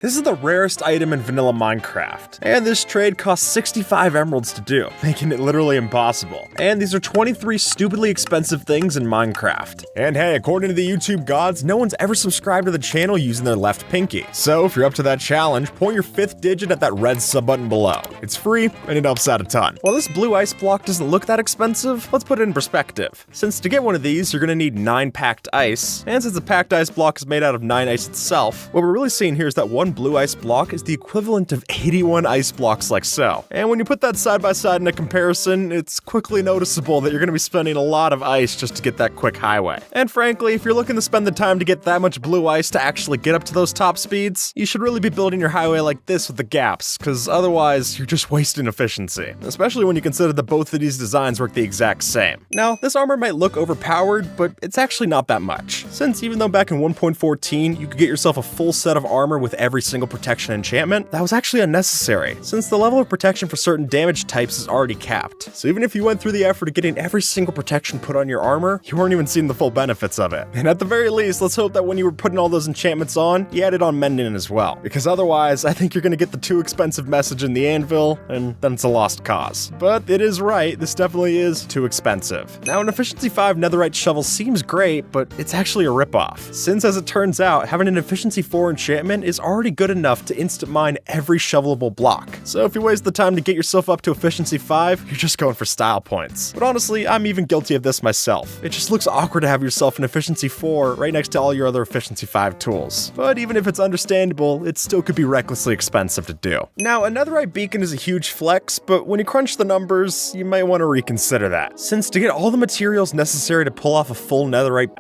This is the rarest item in vanilla Minecraft, and this trade costs 65 emeralds to do, making it literally impossible. And these are 23 stupidly expensive things in Minecraft. And hey, according to the YouTube gods, no one's ever subscribed to the channel using their left pinky. So if you're up to that challenge, point your 5th digit at that red sub button below. It's free, and it helps out a ton. While this blue ice block doesn't look that expensive, let's put it in perspective. Since to get one of these, you're gonna need 9 packed ice, and since the packed ice block is made out of 9 ice itself, what we're really seeing here is that one blue ice block is the equivalent of 81 ice blocks like so. And when you put that side by side in a comparison, it's quickly noticeable that you're gonna be spending a lot of ice just to get that quick highway. And frankly, if you're looking to spend the time to get that much blue ice to actually get up to those top speeds, you should really be building your highway like this with the gaps, because otherwise you're just wasting efficiency. Especially when you consider that both of these designs work the exact same. Now, this armor might look overpowered, but it's actually not that much. Since even though back in 1.14 you could get yourself a full set of armor with every single protection enchantment, that was actually unnecessary, since the level of protection for certain damage types is already capped. So even if you went through the effort of getting every single protection put on your armor, you weren't even seeing the full benefits of it. And at the very least, let's hope that when you were putting all those enchantments on, you added on mending as well. Because otherwise, I think you're gonna get the too expensive message in the anvil, and then it's a lost cause. But it is right, this definitely is too expensive. Now, an Efficiency 5 netherite shovel seems great, but it's actually a ripoff. Since, as it turns out, having an Efficiency 4 enchantment is already good enough to instant mine every shovelable block. So if you waste the time to get yourself up to Efficiency 5, you're just going for style points. But honestly, I'm even guilty of this myself. It just looks awkward to have yourself an Efficiency 4 right next to all your other Efficiency 5 tools. But even if it's understandable, it still could be recklessly expensive to do. Now, a netherite beacon is a huge flex, but when you crunch the numbers, you might want to reconsider that. Since to get all the materials necessary to pull off a full netherite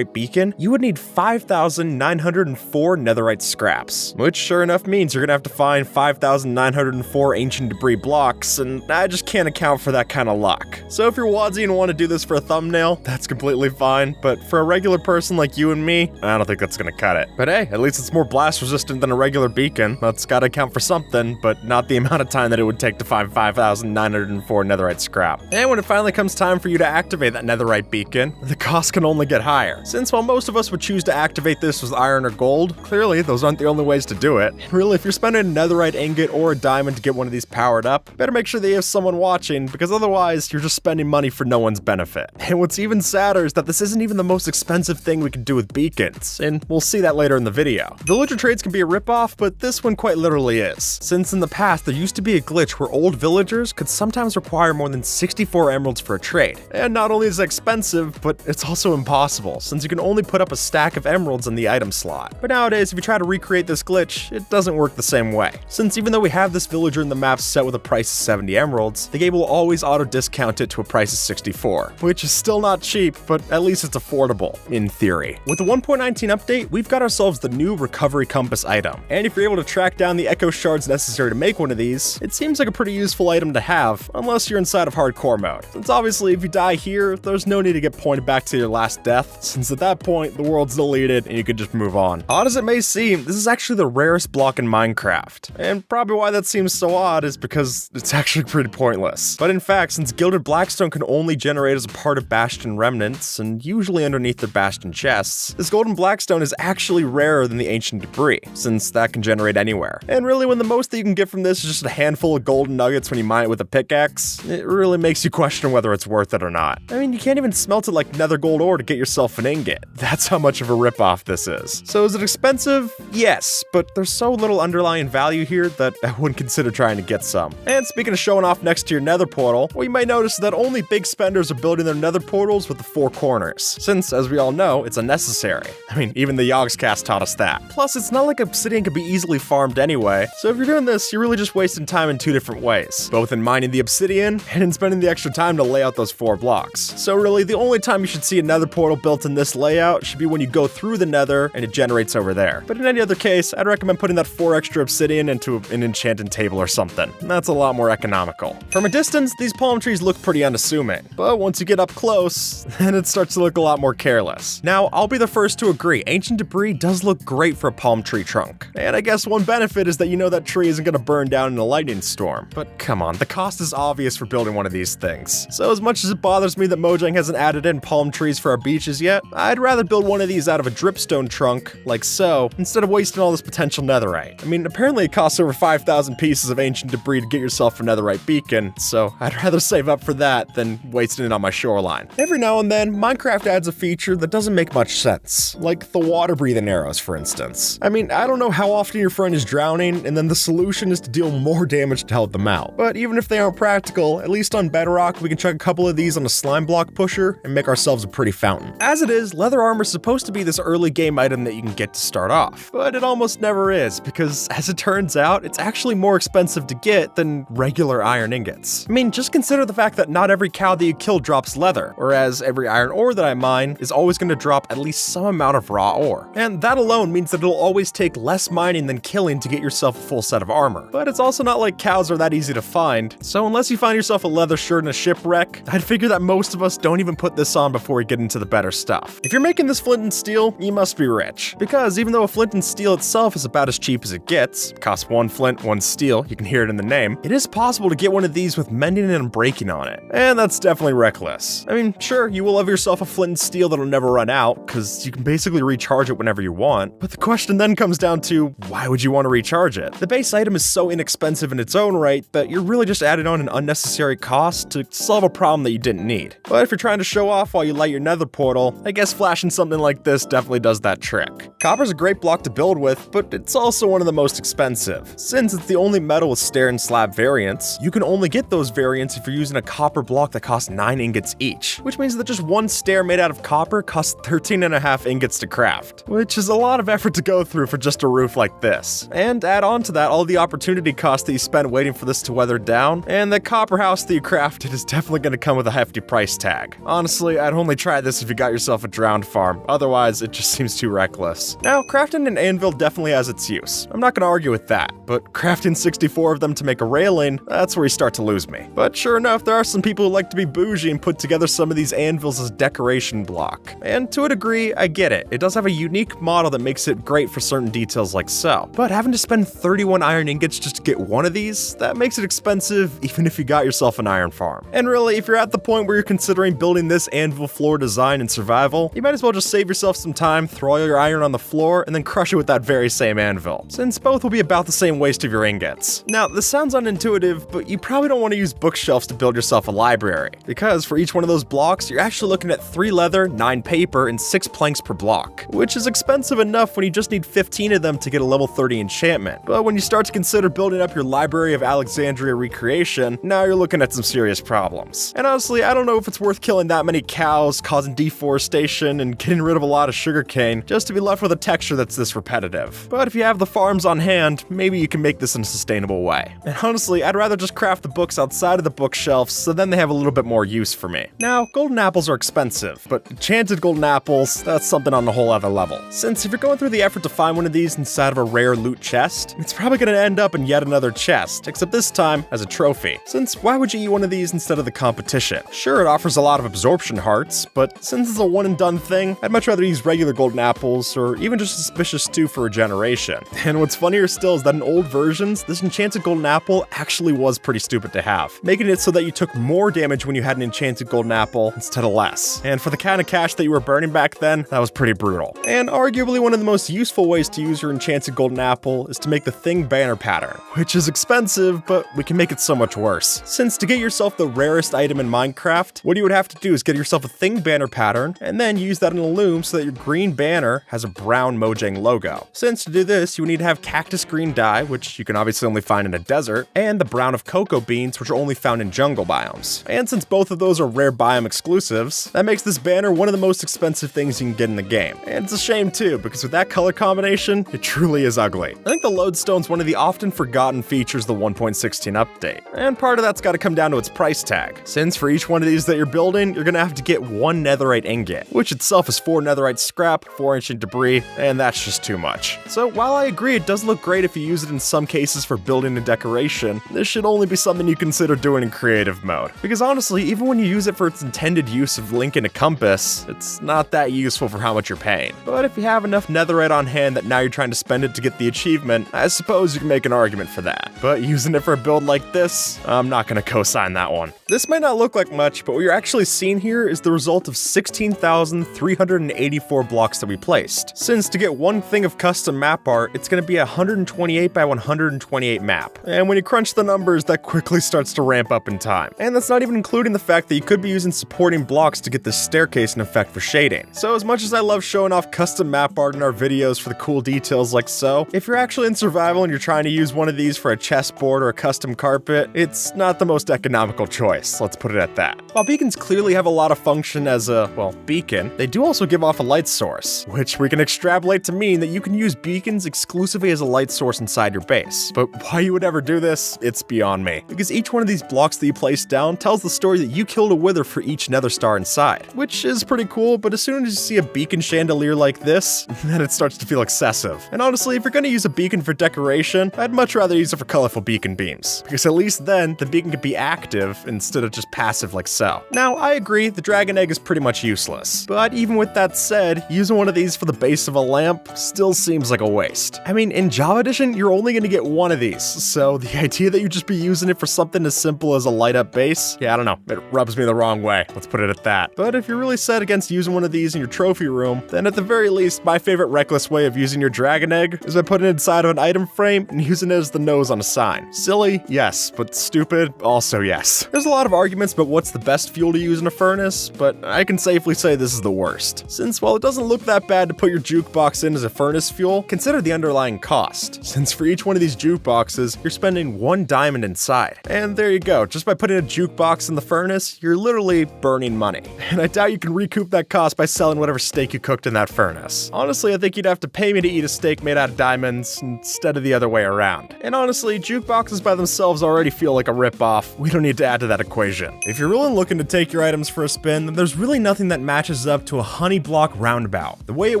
beacon, you would need 5,904 netherite scraps, which sure enough means you're gonna have to find 5,904 ancient debris blocks, and I just can't account for that kind of luck. So if you're Wadsy and want to do this for a thumbnail, that's completely fine, but for a regular person like you and me, I don't think that's gonna cut it. But hey, at least it's more blast resistant than a regular beacon. That's gotta account for something, but not the amount of time that it would take to find 5,904 netherite scrap. And when it finally comes time for you to activate that netherite beacon, the cost can only get higher. Since while most of us would choose to activate this with iron or gold, clearly those aren't the only ways to do it. Really, if you're spending a netherite ingot or a diamond to get one of these powered up, better make sure that you have someone watching, because otherwise you're just spending money for no one's benefit. And what's even sadder is that this isn't even the most expensive thing we can do with beacons, and we'll see that later in the video. Villager trades can be a ripoff, but this one quite literally is. Since in the past there used to be a glitch where old villagers could sometimes require more than 64 emeralds for a trade. And not only is it expensive, but it's also impossible, since you can only put up a stack of emeralds in the item slot. But nowadays, if you try to recreate this glitch, it doesn't work the same way. Since even though we have this villager in the map set with a price of 70 emeralds, the game will always auto-discount it to a price of 64, which is still not cheap, but at least it's affordable, in theory. With the 1.19 update, we've got ourselves the new Recovery Compass item. And if you're able to track down the Echo Shards necessary to make one of these, it seems like a pretty useful item to have, unless you're inside of hardcore mode. Since obviously if you die here, there's no need to get pointed back to your last death, since at that point, the world's deleted and you can just move on. Odd as it may seem, this is actually the rarest block in Minecraft. And probably why that seems so odd is because it's actually pretty pointless. But in fact, since Gilded Blackstone can only generate as a part of Bastion remnants, and usually underneath their Bastion chests, this Golden Blackstone is actually rarer than the Ancient Debris, since that can generate anywhere. And really, when the most that you can get from this is just a handful of golden nuggets when you mine it with a pickaxe, it really makes you question whether it's worth it or not. I mean, you can't even smelt it like nether gold ore to get yourself an ingot. That's how much of a ripoff this is. So is it expensive? Yes, but there's so little underlying value here that I wouldn't consider trying to get some. And speaking of showing off next to your nether portal, what you might notice is that only big spenders are building their nether portals with the 4 corners, since, as we all know, it's unnecessary. I mean, even the Yogscast taught us that. Plus, it's not like obsidian can be easily farmed anyway, so if you're doing this, you're really just wasting time in 2 different ways, both in mining the obsidian and in spending the extra time to lay out those 4 blocks. So really, the only time you should see a nether portal built in this layout should be when you go through the nether and it generates over there. But in any other case, I'd recommend putting that 4 extra obsidian into an enchanted table or something. That's a lot more economical. From a distance, these palm trees look pretty unassuming, but once you get up close, then it starts to look a lot more careless. Now, I'll be the first to agree, Ancient Debris does look great for a palm tree trunk. And I guess one benefit is that you know that tree isn't gonna burn down in a lightning storm. But come on, the cost is obvious for building one of these things. So as much as it bothers me that Mojang hasn't added in palm trees for our beaches yet, I'd rather build one of these out of a dripstone trunk, like so, instead of wasting all this potential netherite. I mean, apparently it costs over 5,000 pieces of ancient debris to get yourself a netherite beacon, so I'd rather save up for that than wasting it on my shoreline. Every now and then, Minecraft adds a feature that doesn't make much sense, like the water-breathing arrows, for instance. I mean, I don't know how often your friend is drowning, and then the solution is to deal more damage to help them out. But even if they aren't practical, at least on Bedrock, we can chuck a couple of these on a slime block pusher and make ourselves a pretty fountain. As it is, leather armor is supposed to be this early game item that you can get to start off, but it almost never is, because as it turns out, it's actually more expensive to get than regular iron ingots. I mean, just consider the fact that not every cow that you kill drops leather, whereas every iron ore that I mine is always going to drop at least some amount of raw ore. And that alone means that it'll always take less mining than killing to get yourself a full set of armor. But it's also not like cows are that easy to find, so unless you find yourself a leather shirt in a shipwreck, I'd figure that most of us don't even put this on before we get into the better stuff. If you're making this flint and steel, you must be rich. Because even though a flint and steel itself is about as cheap as it gets, costs 1 flint, 1 steel, you can hear it in the name, it is possible to get one of these with mending and breaking on it. And that's definitely reckless. I mean, sure, you will have yourself a flint and steel that'll never run out, because you can basically recharge it whenever you want, but the question then comes down to, why would you want to recharge it? The base item is so inexpensive in its own right that you're really just adding on an unnecessary cost to solve a problem that you didn't need. But if you're trying to show off while you light your nether portal, I guess flashing something like this definitely does that trick. Copper's a great block to build with, but it's also one of the most expensive. Since it's the only metal with stair and slab variants, you can only get those variants if you're using a copper block that costs 9 ingots each, which means that just one stair made out of copper costs 13.5 ingots to craft, which is a lot of effort to go through for just a roof like this. And add on to that all the opportunity cost that you spent waiting for this to weather down, and the copper house that you crafted is definitely going to come with a hefty price tag. Honestly, I'd only try this if you got yourself a drowned farm, otherwise it just seems too reckless. Now, crafting an anvil definitely has its use. I'm not going to argue with that, but crafting 64 of them to make a railing, that's where you start to lose me. But sure enough, there are some people who like to be bougie and put together some of these anvils as decoration block. And to a degree, I get it. It does have a unique model that makes it great for certain details like so. But having to spend 31 iron ingots just to get one of these, that makes it expensive even if you got yourself an iron farm. And really, if you're at the point where you're considering building this anvil floor design in survival, you might as well just save yourself some time, throw all your iron on the floor, and then crush it with that very same anvil, since both will be about the same waste of your ingots. Now, this sounds unintuitive, but you probably don't want to use bookshelves to build yourself a library, because for each one of those blocks, you're actually looking at 3 leather, 9 paper, and 6 planks per block, which is expensive enough when you just need 15 of them to get a level 30 enchantment. But when you start to consider building up your Library of Alexandria recreation, now you're looking at some serious problems. And honestly, I don't know if it's worth killing that many cows, causing deforestation, and getting rid of a lot of sugarcane just to be left with a texture that's this repetitive. But if you have the farms on hand, maybe you can make this in a sustainable way. And honestly, I'd rather just craft the books outside of the bookshelves so then they have a little bit more use for me. Now, golden apples are expensive, but enchanted golden apples, that's something on a whole other level. Since if you're going through the effort to find one of these inside of a rare loot chest, it's probably going to end up in yet another chest, except this time as a trophy. Since why would you eat one of these instead of the competition? Sure, it offers a lot of absorption hearts, but since it's a one and done thing, I'd much rather use regular golden apples or even just suspicious stew for regeneration. And what's funnier still is that in old versions, this enchanted golden apple actually was pretty stupid to have, making it so that you took more damage when you had an enchanted golden apple instead of less. And for the kind of cash that you were burning back then, that was pretty brutal. And arguably one of the most useful ways to use your enchanted golden apple is to make the Thing banner pattern, which is expensive, but we can make it so much worse. Since to get yourself the rarest item in Minecraft, what you would have to do is get yourself a Thing banner pattern, and then use that in a loom so that your green banner has a brown Mojang logo. Since to do this, you would need to have cactus green dye, which you can obviously only find in a desert, and the brown of cocoa beans, which are only found in jungle biomes. And since both of those are rare biome exclusives, that makes this banner one of the most expensive things you can get in the game. And it's a shame too, because with that color combination, it truly is ugly. I think the lodestone's one of the often forgotten features of the 1.16 update, and part of that's got to come down to its price tag. Since for each one of these that you're building, you're gonna have to get 1 netherite ingot, which itself is 4 netherite scrap, 4 ancient debris, and that's just too much. So while I agree it does look great if you use it in some cases for building and decoration, this should only be something you consider doing in creative mode. Because honestly, even when you use it for its intended use of linking a compass, it's not that useful for how much you're paying. But if you have enough netherite on hand that now you're trying to spend it to get the achievement, I suppose you can make an argument for that. But using it for a build like this, I'm not gonna co-sign that one. This might not look like much, but what you're actually seeing here is the result of 16,384 4 blocks that we placed, since to get one thing of custom map art, it's going to be a 128 by 128 map. And when you crunch the numbers, that quickly starts to ramp up in time. And that's not even including the fact that you could be using supporting blocks to get this staircase in effect for shading. So as much as I love showing off custom map art in our videos for the cool details like so, if you're actually in survival and you're trying to use one of these for a chessboard or a custom carpet, it's not the most economical choice, let's put it at that. While beacons clearly have a lot of function as a, well, beacon, they do also give off a light source, which we can extrapolate to mean that you can use beacons exclusively as a light source inside your base. But why you would ever do this, it's beyond me. Because each one of these blocks that you place down tells the story that you killed a wither for each nether star inside, which is pretty cool, but as soon as you see a beacon chandelier like this, then it starts to feel excessive. And honestly, if you're gonna use a beacon for decoration, I'd much rather use it for colorful beacon beams, because at least then the beacon could be active instead of just passive like so. Now, I agree, the dragon egg is pretty much useless, but even with that said, using one of these for the base of a lamp still seems like a waste. I mean, in Java Edition, you're only gonna get one of these, so the idea that you just be using it for something as simple as a light up base, yeah, I don't know, it rubs me the wrong way, let's put it at that. But if you're really set against using one of these in your trophy room, then at the very least, my favorite reckless way of using your dragon egg is by putting it inside of an item frame and using it as the nose on a sign. Silly, yes, but stupid, also yes. There's a lot of arguments about what's the best fuel to use in a furnace, but I can safely say this is the worst. Since while it doesn't look that bad to put your jukebox in as a furnace fuel, consider the underlying cost. Since for each one of these jukeboxes, you're spending 1 diamond inside. And there you go, just by putting a jukebox in the furnace, you're literally burning money. And I doubt you can recoup that cost by selling whatever steak you cooked in that furnace. Honestly, I think you'd have to pay me to eat a steak made out of diamonds instead of the other way around. And honestly, jukeboxes by themselves already feel like a rip-off. We don't need to add to that equation. If you're really looking to take your items for a spin, then there's really nothing that matches up to a honey block roundabout. The way it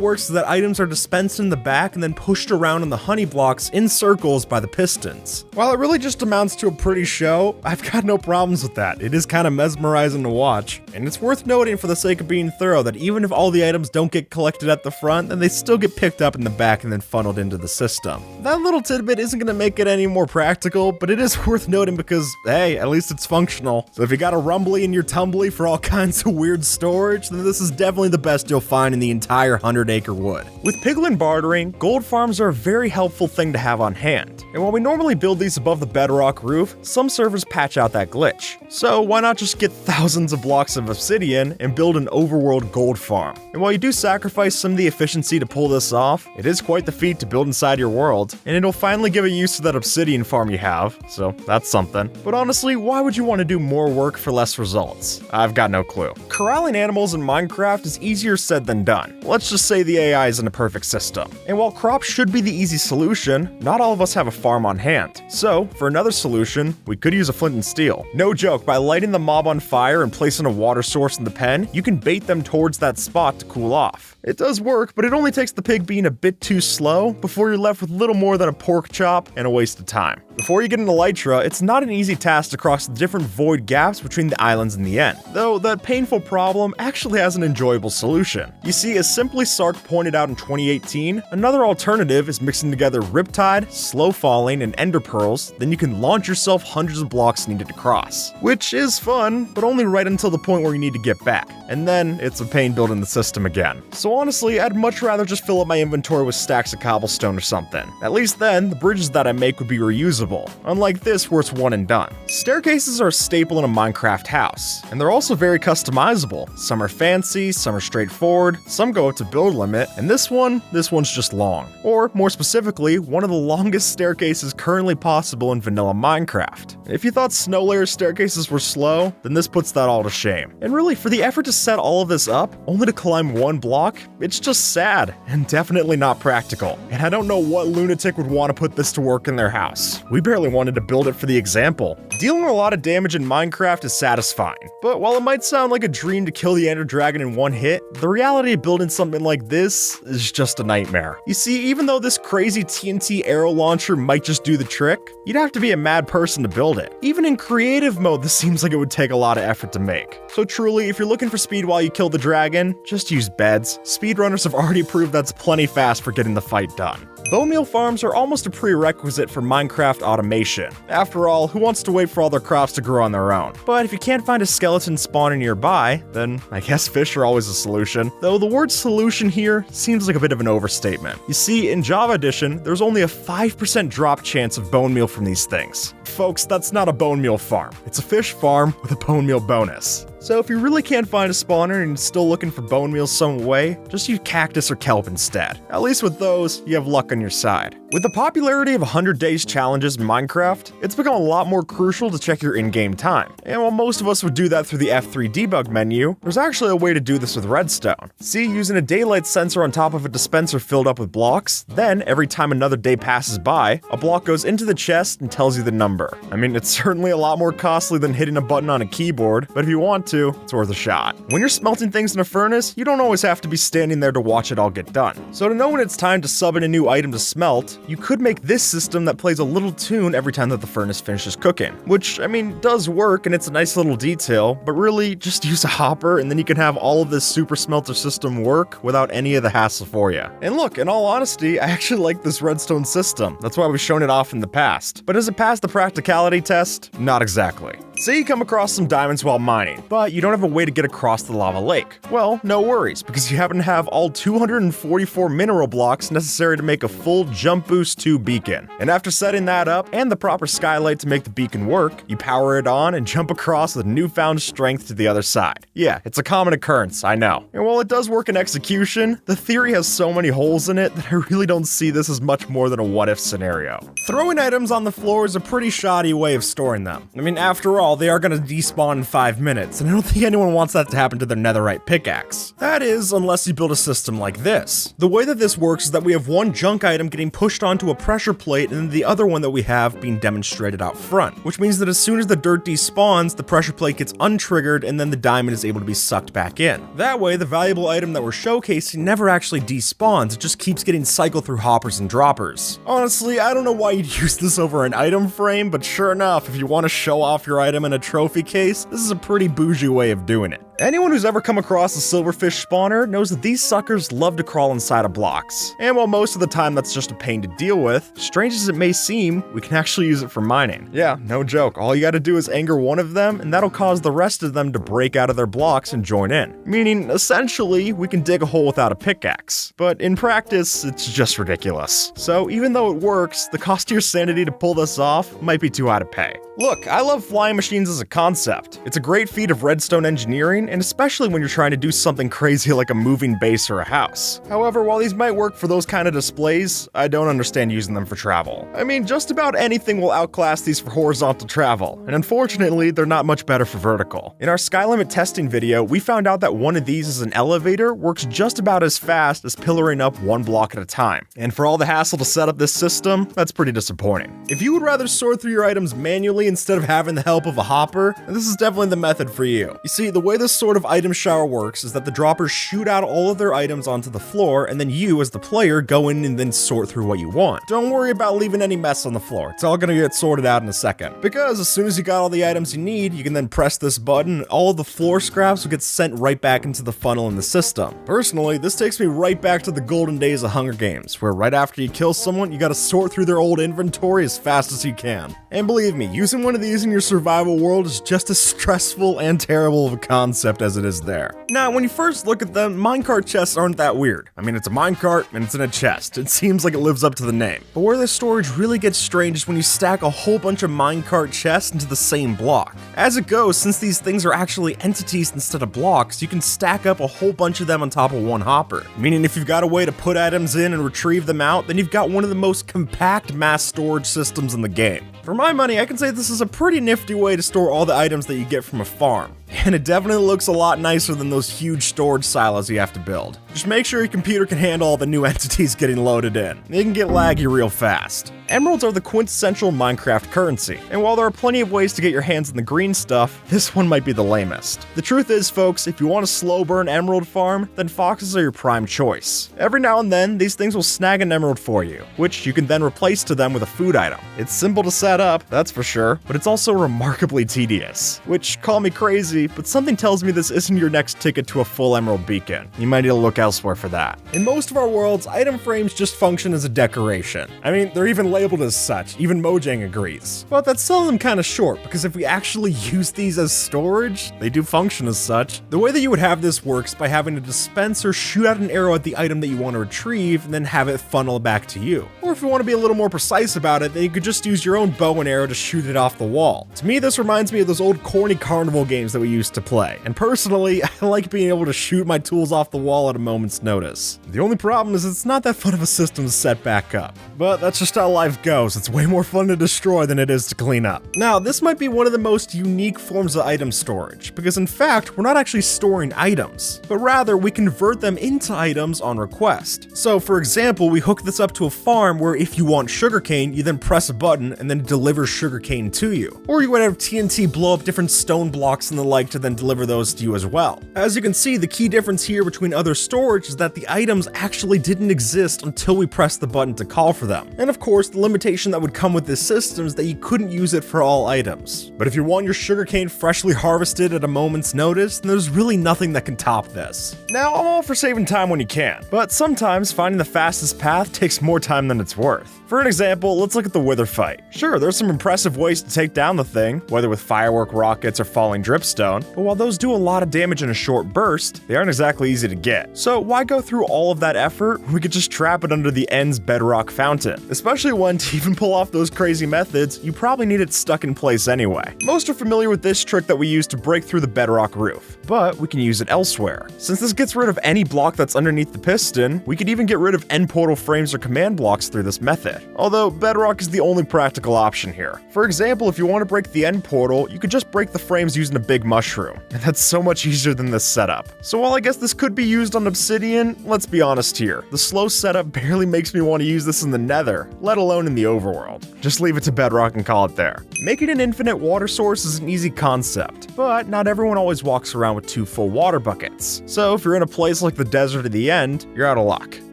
works is that items are dispensed in the back and then pushed around on the honey blocks in circles by the pistons. While it really just amounts to a pretty show, I've got no problems with that. It is kind of mesmerizing to watch. And it's worth noting for the sake of being thorough that even if all the items don't get collected at the front, then they still get picked up in the back and then funneled into the system. That little tidbit isn't going to make it any more practical, but it is worth noting because, hey, at least it's functional. So if you got a rumbly in your tumbly for all kinds of weird storage, then this is definitely the best you'll find in the entire 100-acre wood. With piglin bartering, gold farms are a very helpful thing to have on hand. And while we normally build these above the bedrock roof, some servers patch out that glitch. So why not just get thousands of blocks of obsidian and build an overworld gold farm? And while you do sacrifice some of the efficiency to pull this off, it is quite the feat to build inside your world, and it'll finally give a use to that obsidian farm you have, so that's something. But honestly, why would you want to do more work for less results? I've got no clue. Corralling animals in Minecraft is easier said than done. Let's just say the AI isn't a perfect system. And while crops should be the easy solution, not all of us have a farm on hand. So, for another solution, we could use a flint and steel. No joke, by lighting the mob on fire and placing a water source in the pen, you can bait them towards that spot to cool off. It does work, but it only takes the pig being a bit too slow before you're left with little more than a pork chop and a waste of time. Before you get into Elytra, it's not an easy task to cross the different void gaps between the islands in the end, though that painful problem actually has an enjoyable solution. You see, as Simply Sark pointed out in 2018, another alternative is mixing together Riptide, Slow Falling, and Ender Pearls, then you can launch yourself hundreds of blocks needed to cross. Which is fun, but only right until the point where you need to get back, and then it's a pain building the system again. So honestly, I'd much rather just fill up my inventory with stacks of cobblestone or something. At least then, the bridges that I make would be reusable, unlike this where it's one and done. Staircases are a staple in a Minecraft house, and they're also very customizable. Some are fancy, some are straightforward, some go up to build limit, and this one's just long. Or, more specifically, one of the longest staircases currently possible in vanilla Minecraft. If you thought snow layer staircases were slow, then this puts that all to shame. And really, for the effort to set all of this up, only to climb one block, it's just sad, and definitely not practical. And I don't know what lunatic would want to put this to work in their house. We barely wanted to build it for the example. Dealing a lot of damage in Minecraft is satisfying, but while it might sound like a dream to kill the Ender Dragon in one hit, the reality of building something like this is just a nightmare. You see, even though this crazy TNT arrow launcher might just do the trick, you'd have to be a mad person to build it. Even in creative mode, this seems like it would take a lot of effort to make. So truly, if you're looking for speed while you kill the dragon, just use beds. Speedrunners have already proved that's plenty fast for getting the fight done. Bone meal farms are almost a prerequisite for Minecraft automation. After all, who wants to wait for all their crops to grow on their own? But if you can't find a skeleton spawner nearby, then I guess fish are always a solution. Though the word solution here seems like a bit of an overstatement. You see, in Java Edition, there's only a 5% drop chance of bone meal from these things. Folks, that's not a bone meal farm. It's a fish farm with a bone meal bonus. So if you really can't find a spawner and you're still looking for bone meal some way, just use cactus or kelp instead. At least with those, you have luck on your side. With the popularity of 100 days challenges in Minecraft, it's become a lot more crucial to check your in-game time. And while most of us would do that through the F3 debug menu, there's actually a way to do this with redstone. See, using a daylight sensor on top of a dispenser filled up with blocks, then every time another day passes by, a block goes into the chest and tells you the number. I mean, it's certainly a lot more costly than hitting a button on a keyboard, but if you want to, it's worth a shot. When you're smelting things in a furnace, you don't always have to be standing there to watch it all get done. So to know when it's time to sub in a new item to smelt, you could make this system that plays a little tune every time that the furnace finishes cooking. Which, I mean, does work and it's a nice little detail, but really, just use a hopper and then you can have all of this super smelter system work without any of the hassle for you. And look, in all honesty, I actually like this redstone system. That's why we've shown it off in the past. But does it pass the practicality test? Not exactly. Say you come across some diamonds while mining, but you don't have a way to get across the lava lake. Well, no worries, because you happen to have all 244 mineral blocks necessary to make a full Jump Boost 2 beacon. And after setting that up, and the proper skylight to make the beacon work, you power it on and jump across with newfound strength to the other side. Yeah, it's a common occurrence, I know. And while it does work in execution, the theory has so many holes in it that I really don't see this as much more than a what-if scenario. Throwing items on the floor is a pretty shoddy way of storing them. I mean, after all, they are going to despawn in 5 minutes, and I don't think anyone wants that to happen to their netherite pickaxe. That is, unless you build a system like this. The way that this works is that we have one junk item getting pushed onto a pressure plate and then the other one that we have being demonstrated out front, which means that as soon as the dirt despawns, the pressure plate gets untriggered and then the diamond is able to be sucked back in. That way, the valuable item that we're showcasing never actually despawns, it just keeps getting cycled through hoppers and droppers. Honestly, I don't know why you'd use this over an item frame, but sure enough, if you want to show off your item in a trophy case, this is a pretty bougie way of doing it. Anyone who's ever come across a silverfish spawner knows that these suckers love to crawl inside of blocks. And while most of the time that's just a pain to deal with, strange as it may seem, we can actually use it for mining. Yeah, no joke, all you gotta do is anger one of them, and that'll cause the rest of them to break out of their blocks and join in. Meaning, essentially, we can dig a hole without a pickaxe. But in practice, it's just ridiculous. So even though it works, the cost to your sanity to pull this off might be too high to pay. Look, I love flying machines as a concept. It's a great feat of redstone engineering, and especially when you're trying to do something crazy like a moving base or a house. However, while these might work for those kind of displays, I don't understand using them for travel. I mean, just about anything will outclass these for horizontal travel, and unfortunately, they're not much better for vertical. In our Skylimit testing video, we found out that one of these as an elevator works just about as fast as pillaring up one block at a time. And for all the hassle to set up this system, that's pretty disappointing. If you would rather sort through your items manually instead of having the help of a hopper, this is definitely the method for you. You see, the way this sort of item shower works is that the droppers shoot out all of their items onto the floor, and then you, as the player, go in and then sort through what you want. Don't worry about leaving any mess on the floor. It's all gonna get sorted out in a second. Because as soon as you got all the items you need, you can then press this button, and all of the floor scraps will get sent right back into the funnel in the system. Personally, this takes me right back to the golden days of Hunger Games, where right after you kill someone, you gotta sort through their old inventory as fast as you can. And believe me, using one of these in your survival world is just as stressful and terrible of a concept as it is there. Now, when you first look at them, minecart chests aren't that weird. I mean, it's a minecart and it's in a chest. It seems like it lives up to the name. But where the storage really gets strange is when you stack a whole bunch of minecart chests into the same block. As it goes, since these things are actually entities instead of blocks, you can stack up a whole bunch of them on top of one hopper. Meaning if you've got a way to put items in and retrieve them out, then you've got one of the most compact mass storage systems in the game. For my money, I can say this is a pretty nifty way to store all the items that you get from a farm. And it definitely looks a lot nicer than those huge storage silos you have to build. Just make sure your computer can handle all the new entities getting loaded in. They can get laggy real fast. Emeralds are the quintessential Minecraft currency, and while there are plenty of ways to get your hands on the green stuff, this one might be the lamest. The truth is, folks, if you want a slow burn emerald farm, then foxes are your prime choice. Every now and then, these things will snag an emerald for you, which you can then replace to them with a food item. It's simple to set up, that's for sure, but it's also remarkably tedious. Which, call me crazy, but something tells me this isn't your next ticket to a full emerald beacon. You might need to look elsewhere for that. In most of our worlds, item frames just function as a decoration. I mean, they're even labeled as such, even Mojang agrees. But that's selling them kind of short, because if we actually use these as storage, they do function as such. The way that you would have this works by having a dispenser shoot out an arrow at the item that you want to retrieve, and then have it funnel back to you. Or if you want to be a little more precise about it, then you could just use your own bow and arrow to shoot it off the wall. To me, this reminds me of those old corny carnival games that we used to play, and personally, I like being able to shoot my tools off the wall at a moment's notice. The only problem is it's not that fun of a system to set back up. But that's just how life goes. It's way more fun to destroy than it is to clean up. Now, this might be one of the most unique forms of item storage, because in fact, we're not actually storing items, but rather we convert them into items on request. So for example, we hook this up to a farm where if you want sugarcane, you then press a button and then it delivers sugarcane to you. Or you would have TNT blow up different stone blocks and the like to then deliver those to you as well. As you can see, the key difference here between other storage is that the items actually didn't exist until we pressed the button to call for them. And of course, the limitation that would come with this system is that you couldn't use it for all items. But if you want your sugarcane freshly harvested at a moment's notice, then there's really nothing that can top this. Now, I'm all for saving time when you can, but sometimes finding the fastest path takes more time than it's worth. For an example, let's look at the Wither fight. Sure, there's some impressive ways to take down the thing, whether with firework rockets or falling dripstone, but while those do a lot of damage in a short burst, they aren't exactly easy to get. So why go through all of that effort when we could just trap it under the end's bedrock fountain? Especially when, to even pull off those crazy methods, you probably need it stuck in place anyway. Most are familiar with this trick that we use to break through the bedrock roof, but we can use it elsewhere. Since this gets rid of any block that's underneath the piston, we could even get rid of end portal frames or command blocks through this method. Although bedrock is the only practical option here. For example, if you want to break the end portal, you could just break the frames using a big mushroom, and that's so much easier than this setup. So while I guess this could be used on obsidian, let's be honest here. The slow setup barely makes me want to use this in the nether, let alone in the overworld. Just leave it to bedrock and call it there. Making an infinite water source is an easy concept, but not everyone always walks around with 2 full water buckets. So if you're in a place like the desert at the end, you're out of luck.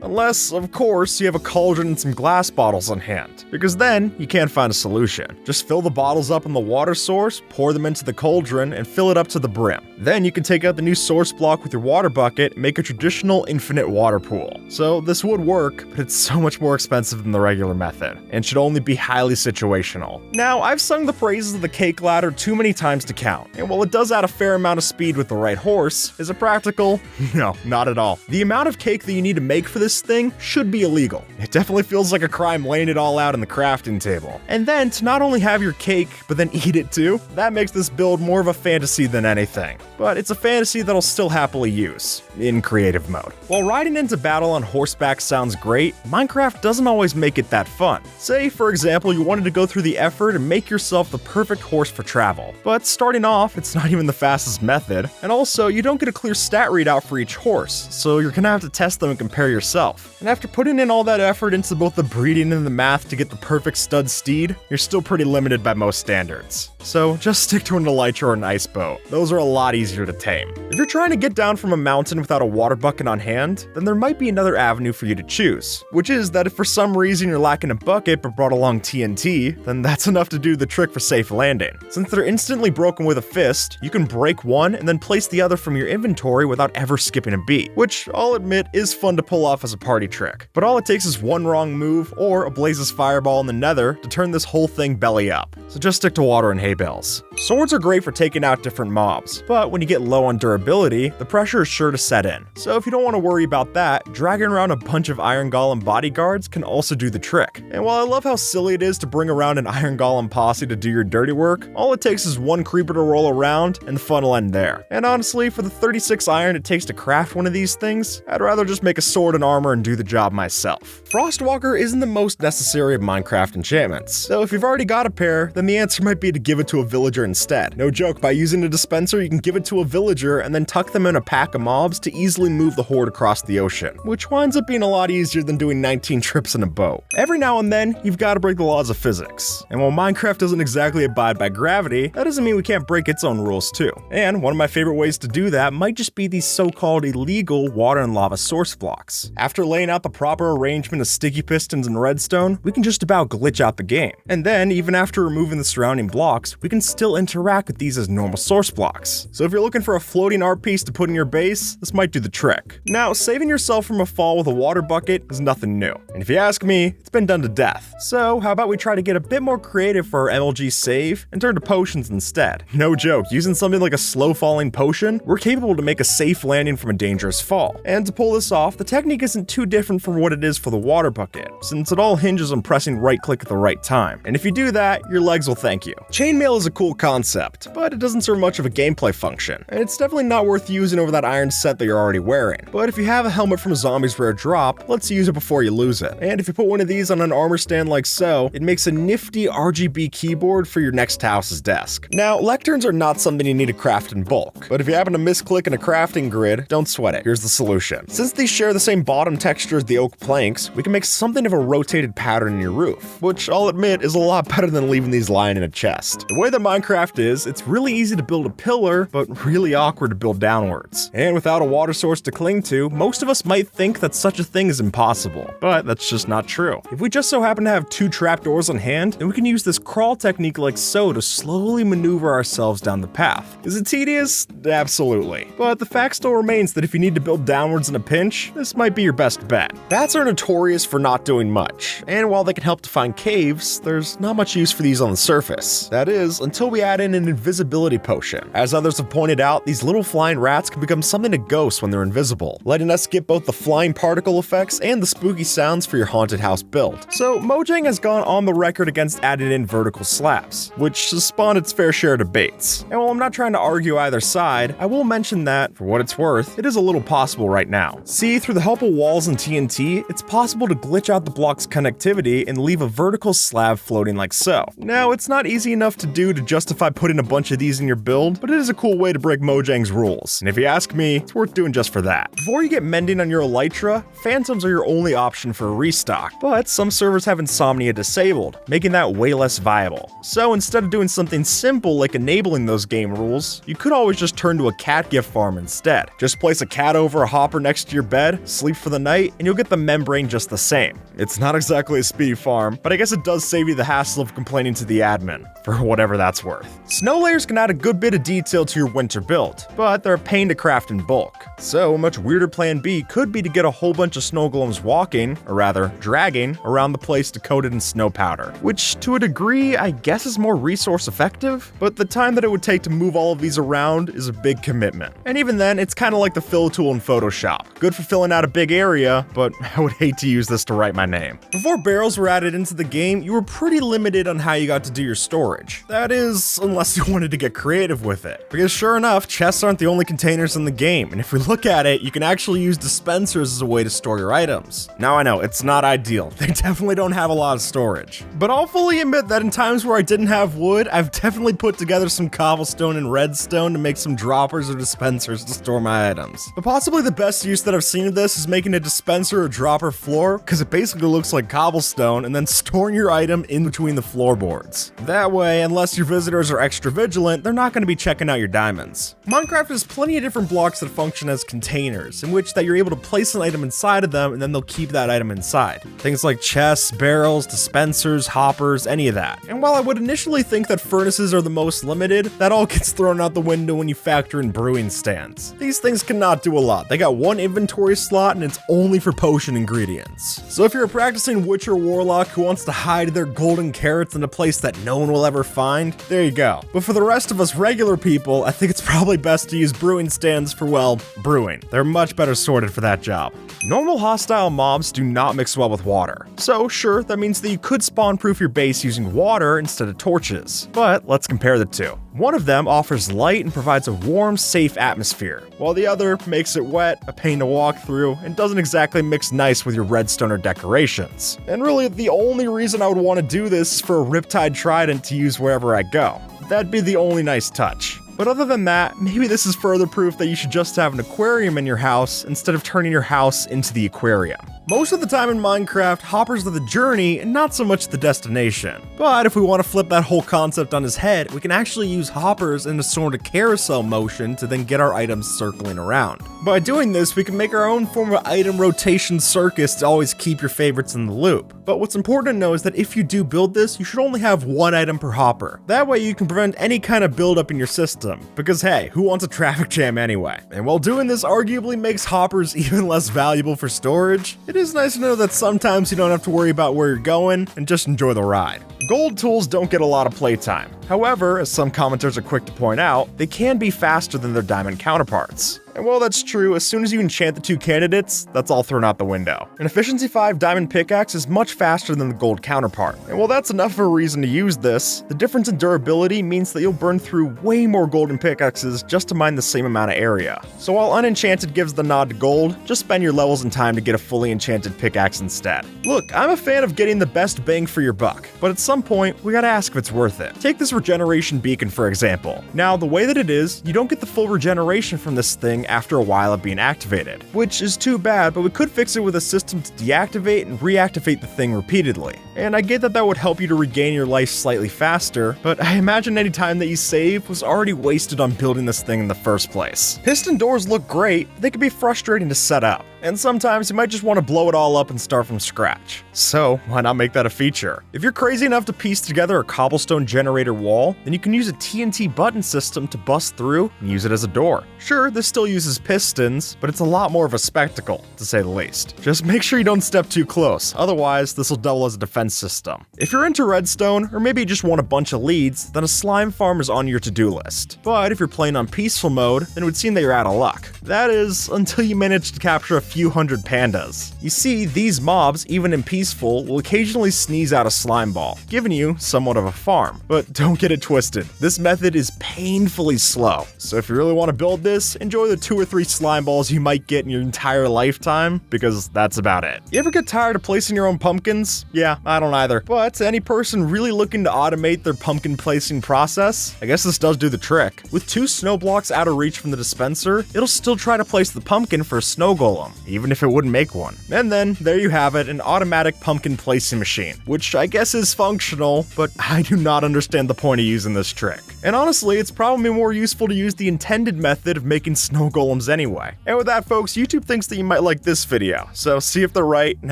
Unless, of course, you have a cauldron and some glass bottles on hand, because then you can't find a solution. Just fill the bottles up in the water source, pour them into the cauldron, and fill it up to the brim. Then you can take out the new source block with your water bucket and make a traditional infinite water pool. So this would work, but it's so much more expensive than the regular method, and should only be highly situational. Now, I've sung the praises of the cake ladder too many times to count, and while it does add a fair amount of speed with the right horse, is it practical? No, not at all. The amount of cake that you need to make for this thing should be illegal. It definitely feels like a crime laying it all out on the crafting table. And then to not only have your cake, but then eat it too, that makes this build more of a fantasy than anything. But it's a fantasy that I'll still happily use, in creative mode. While riding into battle on horseback sounds great, Minecraft doesn't always make it that fun. Say, for example, you wanted to go through the effort and make yourself the perfect horse for travel. But starting off, it's not even the fastest method, and also, you don't get a clear stat readout for each horse, so you're gonna have to test them and compare yourself. And after putting in all that effort into both the breeding and the math to get the perfect stud steed, you're still pretty limited by most standards. So just stick to an elytra or an ice boat. Those are a lot easier to tame. If you're trying to get down from a mountain without a water bucket on hand, then there might be another avenue for you to choose, which is that if for some reason you're lacking a bucket but brought along TNT, then that's enough to do the trick for safe landing. Since they're instantly broken with a fist, you can break one and then place the other from your inventory without ever skipping a beat, which I'll admit is fun to pull off as a party trick. But all it takes is one wrong move or a Blazes fireball in the nether to turn this whole thing belly up. So just stick to water and hay bales. Swords are great for taking out different mobs, but when you get low on durability, the pressure is sure to set in. So if you don't want to worry about that, dragging around a bunch of Iron Golem bodyguards can also do the trick. And while I love how silly it is to bring around an Iron Golem posse to do your dirty work, all it takes is one creeper to roll around and the fun will end there. And honestly, for the 36 iron it takes to craft one of these things, I'd rather just make a sword and armor and do the job myself. Frostwalker isn't the most necessary of Minecraft enchantments, so if you've already got a pair, then the answer might be to give it to a villager instead. No joke, by using a dispenser you can give it to a villager and then tuck them in a pack of mobs to easily move the horde across the ocean, which winds up being a lot easier than doing 19 trips in a boat. Every now and then, you've got to break the laws of physics, and while Minecraft doesn't exactly abide by gravity, that doesn't mean we can't break its own rules too. And one of my favorite ways to do that might just be these so-called illegal water and lava source blocks. After laying out the proper arrangement of sticky pistons and redstone, we can just about glitch out the game. And then, even after removing the surrounding blocks, blocks, we can still interact with these as normal source blocks. So if you're looking for a floating art piece to put in your base, this might do the trick. Now, saving yourself from a fall with a water bucket is nothing new. And if you ask me, it's been done to death. So how about we try to get a bit more creative for our MLG save and turn to potions instead? No joke, using something like a slow falling potion, we're capable to make a safe landing from a dangerous fall. And to pull this off, the technique isn't too different from what it is for the water bucket, since it all hinges on pressing right click at the right time. And if you do that, your legs will thank you. Chainmail is a cool concept, but it doesn't serve much of a gameplay function, and it's definitely not worth using over that iron set that you're already wearing. But if you have a helmet from a zombie's rare drop, let's use it before you lose it. And if you put one of these on an armor stand like so, it makes a nifty RGB keyboard for your next house's desk. Now, lecterns are not something you need to craft in bulk, but if you happen to misclick in a crafting grid, don't sweat it. Here's the solution. Since these share the same bottom texture as the oak planks, we can make something of a rotated pattern in your roof, which I'll admit is a lot better than leaving these lying in a chest. The way that Minecraft is, it's really easy to build a pillar, but really awkward to build downwards. And without a water source to cling to, most of us might think that such a thing is impossible, but that's just not true. If we just so happen to have 2 trapdoors on hand, then we can use this crawl technique like so to slowly maneuver ourselves down the path. Is it tedious? Absolutely. But the fact still remains that if you need to build downwards in a pinch, this might be your best bet. Bats are notorious for not doing much, and while they can help to find caves, there's not much use for these on the surface. That is, until we add in an invisibility potion. As others have pointed out, these little flying rats can become something to ghosts when they're invisible, letting us get both the flying particle effects and the spooky sounds for your haunted house build. So Mojang has gone on the record against adding in vertical slabs, which has spawned its fair share of debates. And while I'm not trying to argue either side, I will mention that, for what it's worth, it is a little possible right now. See, through the help of walls and TNT, it's possible to glitch out the block's connectivity and leave a vertical slab floating like so. Now, it's not easy enough to do to justify putting a bunch of these in your build, but it is a cool way to break Mojang's rules. And if you ask me, it's worth doing just for that. Before you get mending on your Elytra, phantoms are your only option for a restock, but some servers have Insomnia disabled, making that way less viable. So instead of doing something simple like enabling those game rules, you could always just turn to a cat gift farm instead. Just place a cat over a hopper next to your bed, sleep for the night, and you'll get the membrane just the same. It's not exactly a speedy farm, but I guess it does save you the hassle of complaining to the admin, for whatever that's worth. Snow layers can add a good bit of detail to your winter build, but they're a pain to craft in bulk. So a much weirder plan B could be to get a whole bunch of snow golems walking, or rather, dragging, around the place to coat it in snow powder, which to a degree I guess is more resource effective, but the time that it would take to move all of these around is a big commitment. And even then, it's kind of like the fill tool in Photoshop. Good for filling out a big area, but I would hate to use this to write my name. Before barrels were added into the game, you were pretty limited on how you got to do your storage. That is, unless you wanted to get creative with it. Because sure enough, chests aren't the only containers in the game, and if we look at it, you can actually use dispensers as a way to store your items. Now I know, it's not ideal. They definitely don't have a lot of storage. But I'll fully admit that in times where I didn't have wood, I've definitely put together some cobblestone and redstone to make some droppers or dispensers to store my items. But possibly the best use that I've seen of this is making a dispenser or dropper floor, because it basically looks like cobblestone, and then storing your item in between the floorboards. That way, unless your visitors are extra vigilant, they're not going to be checking out your diamonds. Minecraft has plenty of different blocks that function as containers, in which that you're able to place an item inside of them, and then they'll keep that item inside. Things like chests, barrels, dispensers, hoppers, any of that. And while I would initially think that furnaces are the most limited, that all gets thrown out the window when you factor in brewing stands. These things cannot do a lot. They got one inventory slot and it's only for potion ingredients. So if you're a practicing witcher warlock who wants to hide their golden carrots in a place that no one will ever find, there you go. But for the rest of us regular people, I think it's probably best to use brewing stands for, well, brewing. They're much better sorted for that job. Normal hostile mobs do not mix well with water. So sure, that means that you could spawn-proof your base using water instead of torches. But let's compare the two. One of them offers light and provides a warm, safe atmosphere, while the other makes it wet, a pain to walk through, and doesn't exactly mix nice with your redstone or decorations. And really, the only reason I would want to do this is for a Riptide Trident to use wherever I go. That'd be the only nice touch. But other than that, maybe this is further proof that you should just have an aquarium in your house instead of turning your house into the aquarium. Most of the time in Minecraft, hoppers are the journey and not so much the destination. But if we want to flip that whole concept on his head, we can actually use hoppers in a sort of carousel motion to then get our items circling around. By doing this, we can make our own form of item rotation circus to always keep your favorites in the loop. But what's important to know is that if you do build this, you should only have one item per hopper. That way you can prevent any kind of buildup in your system. Because hey, who wants a traffic jam anyway? And while doing this arguably makes hoppers even less valuable for storage, it is nice to know that sometimes you don't have to worry about where you're going and just enjoy the ride. Gold tools don't get a lot of playtime. However, as some commenters are quick to point out, they can be faster than their diamond counterparts. And while that's true, as soon as you enchant the two candidates, that's all thrown out the window. An Efficiency 5 diamond pickaxe is much faster than the gold counterpart. And while that's enough of a reason to use this, the difference in durability means that you'll burn through way more golden pickaxes just to mine the same amount of area. So while unenchanted gives the nod to gold, just spend your levels and time to get a fully enchanted pickaxe instead. Look, I'm a fan of getting the best bang for your buck, but at some point, we gotta ask if it's worth it. Take this regeneration beacon for example. Now, the way that it is, you don't get the full regeneration from this thing after a while of being activated, which is too bad, but we could fix it with a system to deactivate and reactivate the thing repeatedly. And I get that that would help you to regain your life slightly faster, but I imagine any time that you save was already wasted on building this thing in the first place. Piston doors look great, but they can be frustrating to set up. And sometimes you might just want to blow it all up and start from scratch. So why not make that a feature? If you're crazy enough to piece together a cobblestone generator wall, then you can use a TNT button system to bust through and use it as a door. Sure, this still uses pistons, but it's a lot more of a spectacle, to say the least. Just make sure you don't step too close, otherwise this will double as a defense system. If you're into redstone, or maybe you just want a bunch of leads, then a slime farm is on your to-do list. But if you're playing on peaceful mode, then it would seem that you're out of luck. That is, until you manage to capture a few hundred pandas. You see, these mobs, even in peaceful, will occasionally sneeze out a slime ball, giving you somewhat of a farm. But don't get it twisted, this method is painfully slow. So if you really want to build this, enjoy the 2 or 3 slime balls you might get in your entire lifetime, because that's about it. You ever get tired of placing your own pumpkins? Yeah, I don't either. But any person really looking to automate their pumpkin placing process, I guess this does do the trick. With 2 snow blocks out of reach from the dispenser, it'll still try to place the pumpkin for a snow golem, even if it wouldn't make one. And then, there you have it, an automatic pumpkin placing machine, which I guess is functional, but I do not understand the point of using this trick. And honestly, it's probably more useful to use the intended method of making snow golems anyway. And with that folks, YouTube thinks that you might like this video, so see if they're right and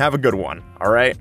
have a good one, alright?